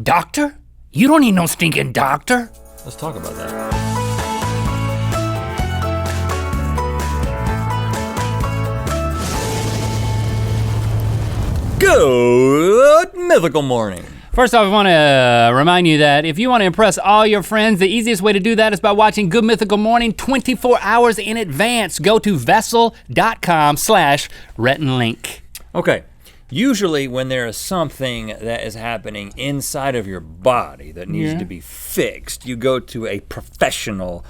Doctor? You don't need no stinking doctor. Let's talk about that. Good Mythical Morning. First off, I want to remind you that if you want to impress all your friends, the easiest way to do that is by watching Good Mythical Morning 24 hours in advance. Go to vessel.com/Rhett Link. Okay, usually when there is something that is happening inside of your body that needs to be fixed, you go to a professional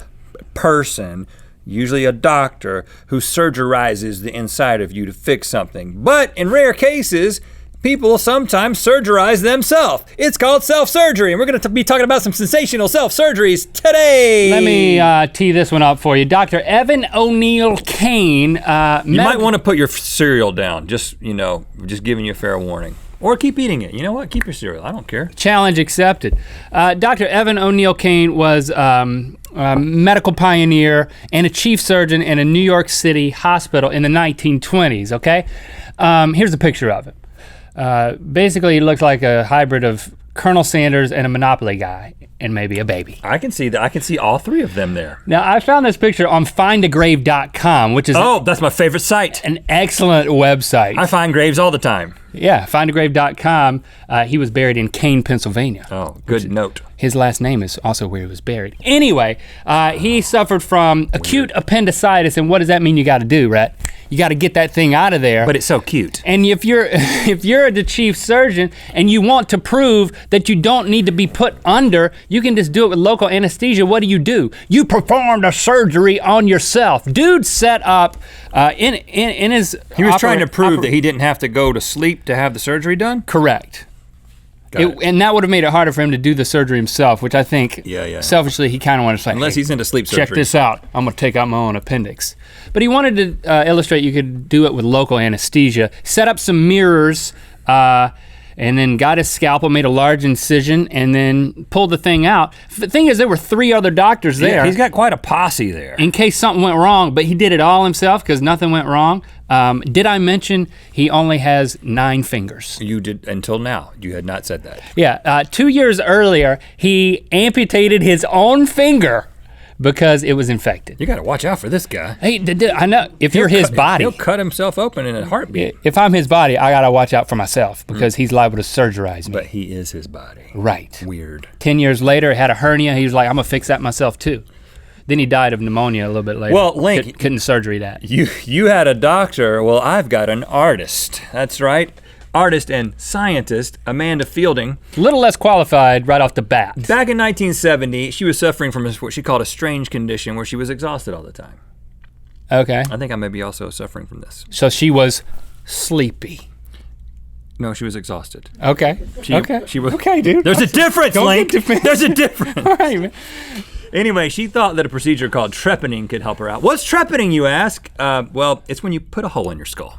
person, usually a doctor, who surgerizes the inside of you to fix something. But in rare cases, people sometimes surgerize themselves. It's called self-surgery, and we're gonna be talking about some sensational self-surgeries today. Let me tee this one up for you. Dr. Evan O'Neill Kane. You might wanna put your cereal down, just giving you a fair warning. Or keep eating it, you know what? Keep your cereal, I don't care. Challenge accepted. Dr. Evan O'Neill Kane was a medical pioneer and a chief surgeon in a New York City hospital in the 1920s, okay? Here's a picture of it. Basically, he looked like a hybrid of Colonel Sanders and a Monopoly guy, and maybe a baby. I can see that. I can see all three of them there. Now, I found this picture on findagrave.com, which is that's my favorite site. An excellent website. I find graves all the time. Yeah, findagrave.com. He was buried in Kane, Pennsylvania. Oh, good note. His last name is also where he was buried. Anyway, he suffered from acute appendicitis, and what does that mean you gotta do, Rhett? You gotta get that thing out of there. But it's so cute. And if you're the chief surgeon and you want to prove that you don't need to be put under, you can just do it with local anesthesia. What do? You performed a surgery on yourself. Dude set up in his He was trying to prove that he didn't have to go to sleep to have the surgery done? Correct. And that would have made it harder for him to do the surgery himself, which I think selfishly he kind of wanted to say. Unless he's into sleep surgery. Check this out, I'm gonna take out my own appendix. But he wanted to illustrate you could do it with local anesthesia, set up some mirrors, and then got his scalpel, made a large incision, and then pulled the thing out. The thing is, there were 3 other doctors there. Yeah, he's got quite a posse there. In case something went wrong, but he did it all himself because nothing went wrong. Did I mention he only has 9 fingers? You did, until now, you had not said that. Yeah, 2 years earlier, he amputated his own finger because it was infected. You gotta watch out for this guy. Hey, I know, if you're his body. He'll cut himself open in a heartbeat. If I'm his body, I gotta watch out for myself because he's liable to surgerize me. But he is his body. Right. Weird. 10 years later, had a hernia. He was like, I'm gonna fix that myself too. Then he died of pneumonia a little bit later. Well, Link. Couldn't surgery that. You had a doctor, well, I've got an artist. That's right. Artist and scientist, Amanda Fielding. A little less qualified right off the bat. Back in 1970, she was suffering from what she called a strange condition where she was exhausted all the time. Okay. I think I may be also suffering from this. So she was sleepy. No, she was exhausted. Okay. She was. Okay, dude. There's a difference, Link. There's a difference. All right, man. Anyway, she thought that a procedure called trepanning could help her out. What's trepanning, you ask? Well, it's when you put a hole in your skull.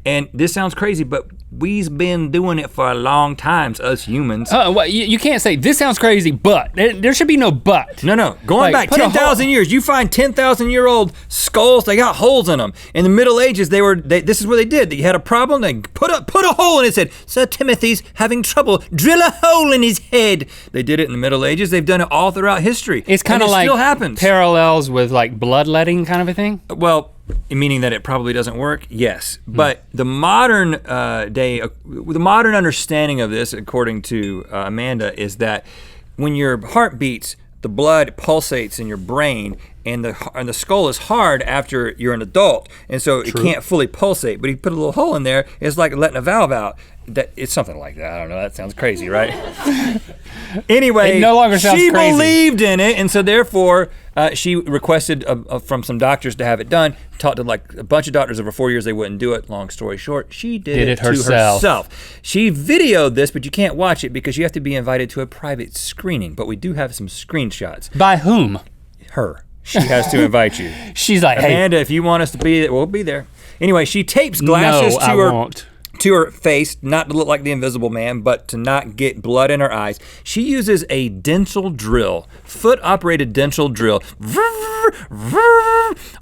And this sounds crazy, but we've been doing it for a long time, us humans. Well, you can't say, this sounds crazy, but. There should be no but. No. Going back 10,000 years, you find 10,000-year-old skulls, they got holes in them. In the Middle Ages, this is what they did. You had a problem, they put a hole in it, said, Sir Timothy's having trouble, drill a hole in his head. They did it in the Middle Ages. They've done it all throughout history. It's kind of like still happens. Parallels with like bloodletting kind of a thing? Well, meaning that it probably doesn't work? Yes. But the modern the modern understanding of this, according to Amanda, is that when your heart beats, the blood pulsates in your brain, and the skull is hard after you're an adult, and so it can't fully pulsate. But if you put a little hole in there, it's like letting a valve out. It's something like that. I don't know. That sounds crazy, right? Anyway, it no longer sounds she crazy. believed in it, and so therefore she requested from some doctors to have it done. Talked to like a bunch of doctors over 4 years. They wouldn't do it. Long story short, she did it herself. She videoed this, but you can't watch it because you have to be invited to a private screening. But we do have some screenshots. By whom? Her. She has to invite you. She's like, hey. Amanda, if you want us to be there, we'll be there. Anyway, she tapes glasses to her face, not to look like the Invisible Man, but to not get blood in her eyes. She uses a dental drill, foot-operated dental drill,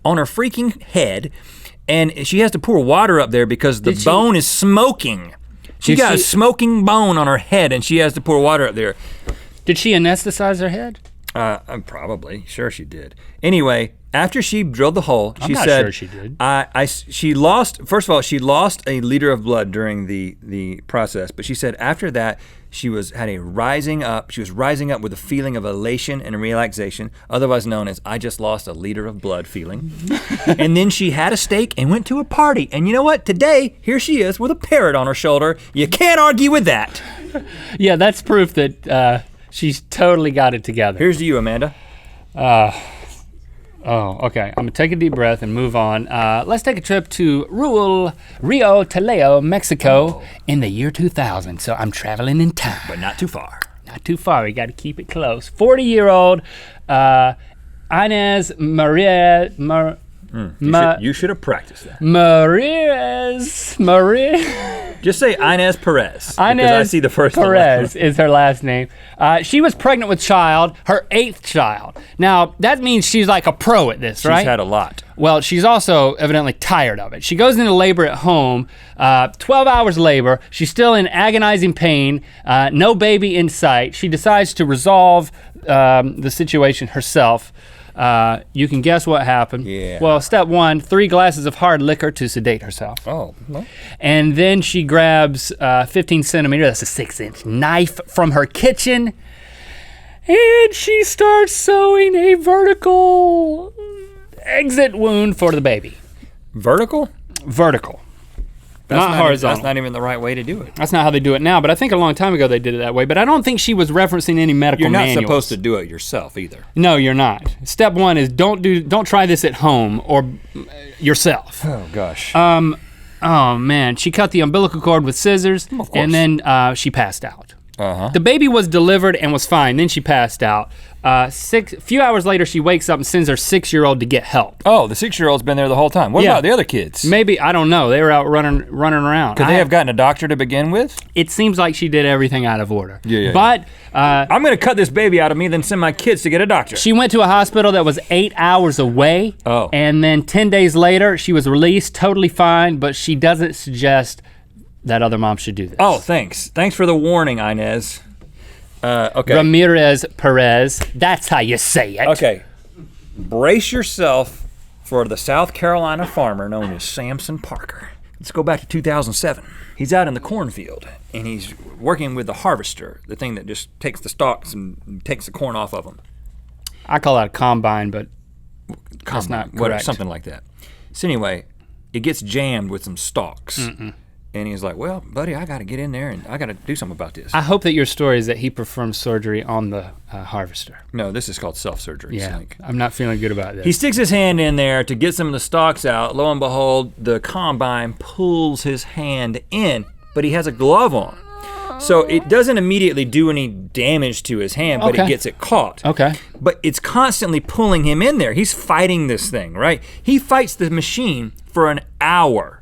on her freaking head, and she has to pour water up there because the bone is smoking. She got a smoking bone on her head and she has to pour water up there. Did she anesthetize her head? Probably, sure she did. Anyway, after she drilled the hole, she I'm not said, sure she did. She lost, first of all, she lost a liter of blood during the process, but she said after that, she was rising up with a feeling of elation and relaxation, otherwise known as I just lost a liter of blood feeling. And then she had a steak and went to a party. And you know what? Today, here she is with a parrot on her shoulder. You can't argue with that. Yeah, that's proof that she's totally got it together. Here's to you, Amanda. Okay. I'm gonna take a deep breath and move on. Let's take a trip to rural Rio Taleo, Mexico in the year 2000. So I'm traveling in time. But not too far. Not too far, we gotta keep it close. 40-year-old Inez Maria, You should have practiced that. Maria. Just say Inez Perez. Because Inez I see the first one. Perez is her last name. She was pregnant with her 8th child. Now, that means she's like a pro at this, right? She's had a lot. Well, she's also evidently tired of it. She goes into labor at home, 12 hours labor. She's still in agonizing pain, no baby in sight. She decides to resolve the situation herself. You can guess what happened. Yeah. Well, step 1, 3 glasses of hard liquor to sedate herself. Oh. Well. And then she grabs 15 centimeter, that's a 6-inch knife from her kitchen, and she starts sewing a vertical exit wound for the baby. Vertical? Vertical. Not horizontal. That's not even the right way to do it. That's not how they do it now, but I think a long time ago they did it that way. But I don't think she was referencing any medical manuals. You're not supposed to do it yourself either. No, you're not. Step 1 is don't try this at home or yourself. Oh gosh. Oh man, she cut the umbilical cord with scissors, of course. and then she passed out. Uh-huh. The baby was delivered and was fine. Then she passed out. Few hours later, she wakes up and sends her 6-year-old to get help. Oh, the 6-year-old's been there the whole time. What about the other kids? Maybe, I don't know. They were out running around. Could they have gotten a doctor to begin with? It seems like she did everything out of order. Yeah. But I'm gonna cut this baby out of me, then send my kids to get a doctor. she went to a hospital that was 8 hours away. Oh. And then 10 days later, she was released, totally fine, but she doesn't suggest that other moms should do this. Oh, thanks. Thanks for the warning, Inez. Okay. Ramirez Perez, that's how you say it. Okay. Brace yourself for the South Carolina farmer known as Samson Parker. Let's go back to 2007. He's out in the cornfield and he's working with the harvester, the thing that just takes the stalks and takes the corn off of them. I call that a combine, but that's not Whatever, correct. something like that. So anyway, it gets jammed with some stalks. And he's like, well, buddy, I got to get in there and I got to do something about this. I hope that your story is that he performed surgery on the harvester. No, this is called self-surgery. Yeah, Like, I'm not feeling good about this. he sticks his hand in there to get some of the stalks out. Lo and behold, the combine pulls his hand in, but he has a glove on. So it doesn't immediately do any damage to his hand, but it gets it caught. Okay. But it's constantly pulling him in there. He's fighting this thing, right? He fights the machine for an hour.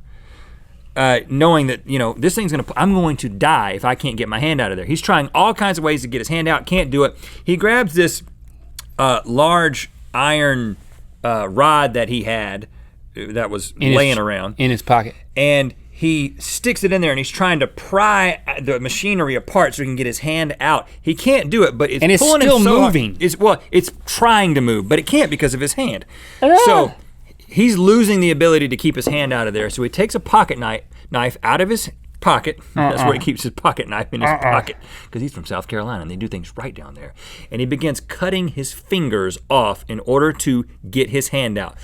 Knowing that, this thing's I'm going to die if I can't get my hand out of there. He's trying all kinds of ways to get his hand out, can't do it. He grabs this large iron rod that he had that was laying around. In his pocket. And he sticks it in there and he's trying to pry the machinery apart so he can get his hand out. He can't do it, but it's pulling still him so moving. hard. It's trying to move, but it can't because of his hand. So he's losing the ability to keep his hand out of there, so he takes a pocket knife out of his pocket. That's where he keeps his pocket knife, in his pocket, because he's from South Carolina and they do things right down there. And he begins cutting his fingers off in order to get his hand out.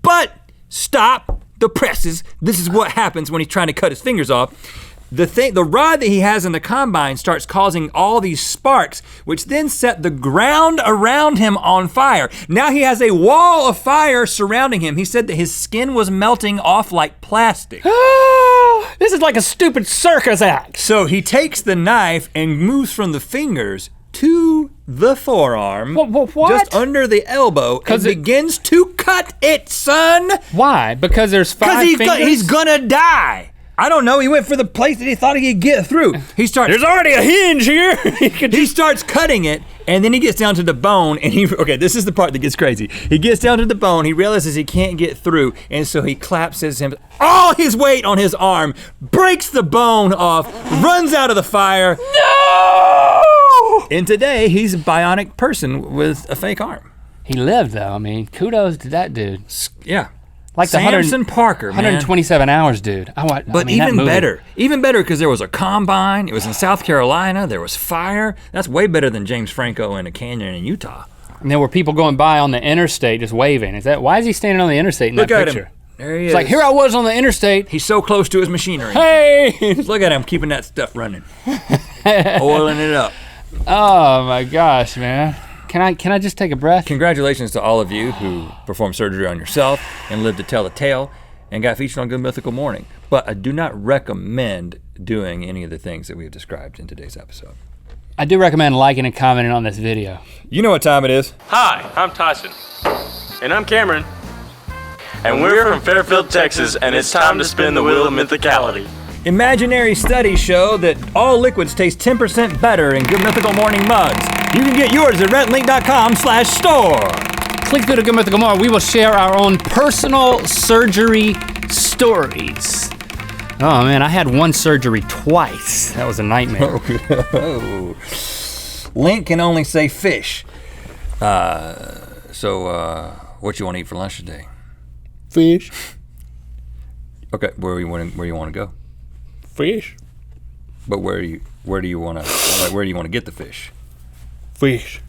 But stop the presses. This is what happens when he's trying to cut his fingers off. The rod that he has in the combine starts causing all these sparks, which then set the ground around him on fire. Now he has a wall of fire surrounding him. He said that his skin was melting off like plastic. This is like a stupid circus act. So he takes the knife and moves from the fingers to the forearm, What? just under the elbow, and begins to cut it, son. Why? Because there's 5 fingers? He's gonna die. I don't know. He went for the place that he thought he could get through. There's already a hinge here. He starts cutting it, and then he gets down to the bone, and this is the part that gets crazy. He gets down to the bone, he realizes he can't get through, and so he collapses all his weight on his arm, breaks the bone off, runs out of the fire. No! And today, he's a bionic person with a fake arm. He lived, though. I mean, kudos to that dude. Yeah. Like Samson Parker, man. 127 hours, dude. Even better because there was a combine. It was in South Carolina. There was fire. That's way better than James Franco in a canyon in Utah. And there were people going by on the interstate just waving. Why is he standing on the interstate in that picture? Look at him. There he is. It's like, here I was on the interstate. He's so close to his machinery. Hey! Look at him keeping that stuff running. Oiling it up. Oh my gosh, man. Can I just take a breath? Congratulations to all of you who performed surgery on yourself and lived to tell the tale and got featured on Good Mythical Morning. But I do not recommend doing any of the things that we have described in today's episode. I do recommend liking and commenting on this video. You know what time it is. Hi, I'm Tyson. And I'm Cameron. And we're from Fairfield, Texas, and it's time to spin the wheel of mythicality. Imaginary studies show that all liquids taste 10% better in Good Mythical Morning mugs. You can get yours at rhettlink.com/store. Click through to Good Mythical Morning. We will share our own personal surgery stories. Oh man, I had one surgery twice. That was a nightmare. Link can only say fish. So what you want to eat for lunch today? Fish. Okay, where do you want to go? Fish. But where do you want to get the fish? Fish.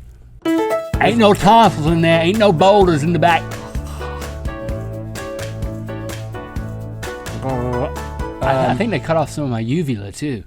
Ain't no tonsils in there. Ain't no boulders in the back. I think they cut off some of my uvula too.